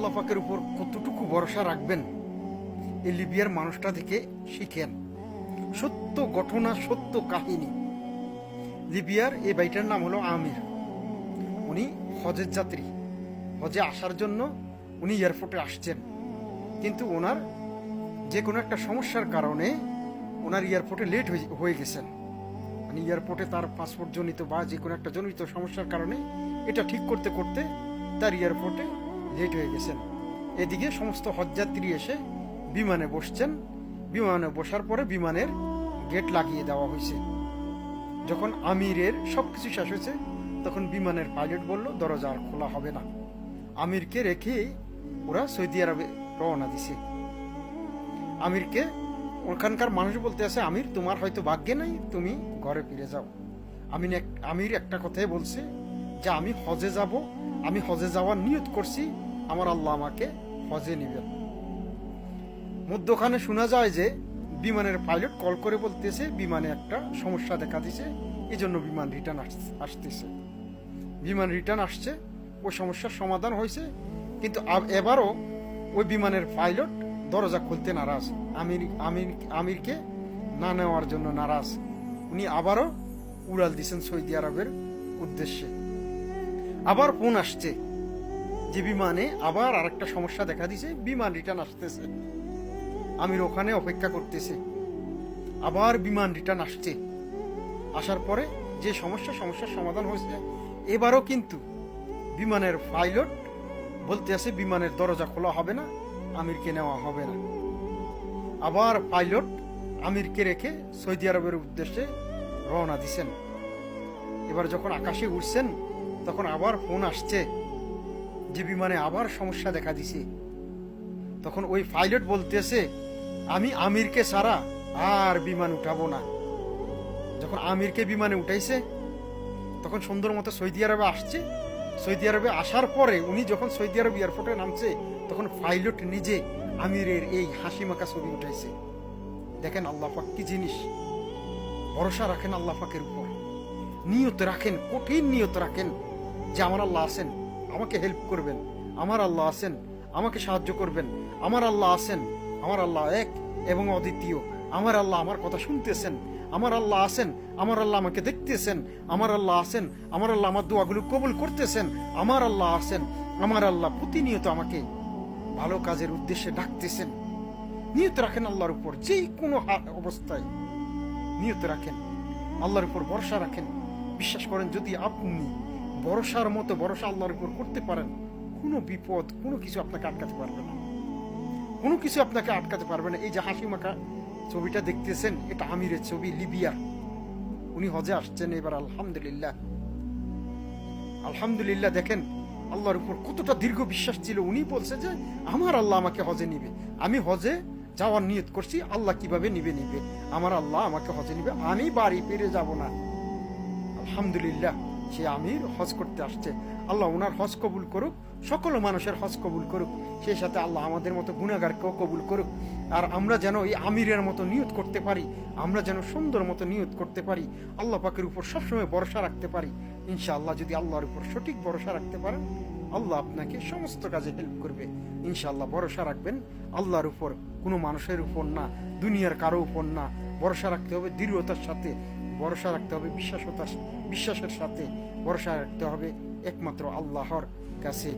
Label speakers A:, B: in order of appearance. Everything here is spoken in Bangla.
A: আল্লাহ পাকের উপর কতটুকু ভরসা রাখবেন এই লিবিয়ার মানুষটা থেকে শিখেন। সত্য ঘটনা, সত্য কাহিনী। লিবিয়ার এই ভাইটার নাম হলো আমির। উনি হজের যাত্রী। হজে আসার জন্য উনি এয়ারপোর্টে আসছেন, কিন্তু ওনার যে কোনো একটা সমস্যার কারণে ওনার এয়ারপোর্টে লেট হয়ে গেছেন। মানে এয়ারপোর্টে তার পাসপোর্ট জনিত বা যে কোনো একটা জনিত সমস্যার কারণে এটা ঠিক করতে করতে তার এয়ারপোর্টে লেট হয়ে গেছেন। এদিকে সমস্ত হজযাত্রী এসে বিমানে বসছেন। বিমানে বসার পরে বিমানের গেট লাগিয়ে দেওয়া হয়েছে। যখন আমিরের সবকিছু শেষ হয়েছে তখন বিমানের পাইলট বলল দরজা আর খোলা হবে না। আমিরকে রেখে ওরা সৌদি আরবে রওনা দিছে। আমিরকে ওখানকার মানুষ বলতে আছে, আমির তোমার হয়তো ভাগ্যে নাই, তুমি ঘরে ফিরে যাও। আমির একটা কথাই বলছে যে আমি হজে যাব, আমি হজে যাওয়ার নিয়ত করছি, আমার আল্লাহ আমাকে হজে নিবেন। মধ্যখানে শোনা যায় যে বিমানের পাইলট কল করে বলতেছে বিমানে একটা সমস্যা দেখা দিছে, এই জন্য বিমান রিটার্ন আসতেছে। বিমান রিটার্ন আসছে, ওই সমস্যার সমাধান হয়েছে, কিন্তু এবারও ওই বিমানের পাইলট দরজা খুলতে নারাজ। আমিরকে না নেওয়ার জন্য নারাজ। উনি আবারও উড়াল দিচ্ছেন সৌদি আরবের উদ্দেশ্যে। আবার ফোন আসছে যে বিমানে আবার আরেকটা সমস্যা দেখা দিছে, বিমান রিটার্ন আসতেছে। আমির ওখানে অপেক্ষা করতেছে। আবার বিমান রিটার্ন আসছে। আসার পরে যে সমস্যার সমাধান হয়েছে, এবারও কিন্তু বিমানের পাইলট বলতে আছে বিমানের দরজা খোলা হবে না, আমিরকে নেওয়া হবে না। আবার পাইলট আমিরকে রেখে সৌদি আরবের উদ্দেশ্যে রওনা দিছেন। এবার যখন আকাশে উঠছেন তখন আবার ফোন আসছে যে বিমানে আবার সমস্যা দেখা দিছে। তখন ওই পাইলট বলতেছে আমি আমিরকে ছাড়া আর বিমান উঠাবো না। যখন আমিরকে বিমানে উঠাইছে তখন সুন্দর মতো সৌদি আরবে আসছে। সৌদি আরবে আসার পরে উনি যখন সৌদি আরব এয়ারপোর্টে নামছে তখন পাইলট নিজে আমিরের এই হাসি মাখা ছবি উঠাইছে। দেখেন আল্লাহ পাক কি জিনিস। ভরসা রাখেন আল্লাহ পাকের উপর, নিয়ত রাখেন, কঠিন নিয়ত রাখেন যে আমার আল্লাহ আছেন, আমাকে হেল্প করবেন, আমার আল্লাহ আছেন, আমাকে সাহায্য করবেন, আমার আল্লাহ আছেন, আমার আল্লাহ এক এবং অদ্বিতীয়, আমার আল্লাহ আমার কথা শুনতেছেন, আমার আল্লাহ আছেন, আমার আল্লাহ আমাকে দেখতেছেন, আমার আল্লাহ আছেন, আমার আল্লাহ আমার দোয়াগুলো কবুল করতেছেন, আমার আল্লাহ আছেন, আমার আল্লাহ প্রতিনিয়ত আমাকে ভালো কাজের উদ্দেশ্যে ডাকতেছেন। নিয়ত রাখেন আল্লাহর উপর, যে কোনো অবস্থায় নিয়ত রাখেন, আল্লাহর উপর ভরসা রাখেন। বিশ্বাস করেন যদি আপনি ভরসার মতো ভরসা আল্লাহর উপর করতে পারেন, কোনো বিপদ, কোনো কিছু আপনাকে আটকাতে পারবে না, কোনো কিছু আপনাকে আটকাতে পারবে না। এই যে হাসি মাখা ছবিটা দেখতেছেন, এটা আমিরের ছবি, লিবিয়া। উনি হজে আসছেন এবার। আলহামদুলিল্লাহ, আলহামদুলিল্লাহ। দেখেন আল্লাহর উপর কতটা দীর্ঘ বিশ্বাস ছিল। উনি বলছে যে আমার আল্লাহ আমাকে হজে নিবে, আমি হজে যাওয়ার নিয়ত করছি, আল্লাহ কিভাবে নিবে, আমার আল্লাহ আমাকে হজে নিবে, আমি বাড়ি ফিরে যাব না। আলহামদুলিল্লাহ, সে আমির হজ করতে আসছে। আল্লাহ ওনার হজ কবুল করুক, সকল মানুষের হজ কবুল করুক, সেই সাথে আল্লাহ আমাদের মতো গুনাহগারকেও কবুল করুক। আর আমরা যেন এই আমিরের মতো নিয়ত করতে পারি, আমরা যেন সুন্দর মতো নিয়ত করতে পারি, আল্লাহ পাকের উপর সবসময় ভরসা রাখতে পারি। ইনশাআল্লাহ যদি আল্লাহর উপর সঠিক ভরসা রাখতে পারেন, আল্লাহ আপনাকে সমস্ত কাজে হেল্প করবে। ইনশাআল্লাহ ভরসা রাখবেন আল্লাহর উপর, কোনো মানুষের উপর না, দুনিয়ার কারো উপর না। ভরসা রাখতে হবে দৃঢ়তার সাথে, ভরসা রাখতে হবে বিশ্বাসের সাথে, ভরসা রাখতে হবে একমাত্র আল্লাহর কাছে।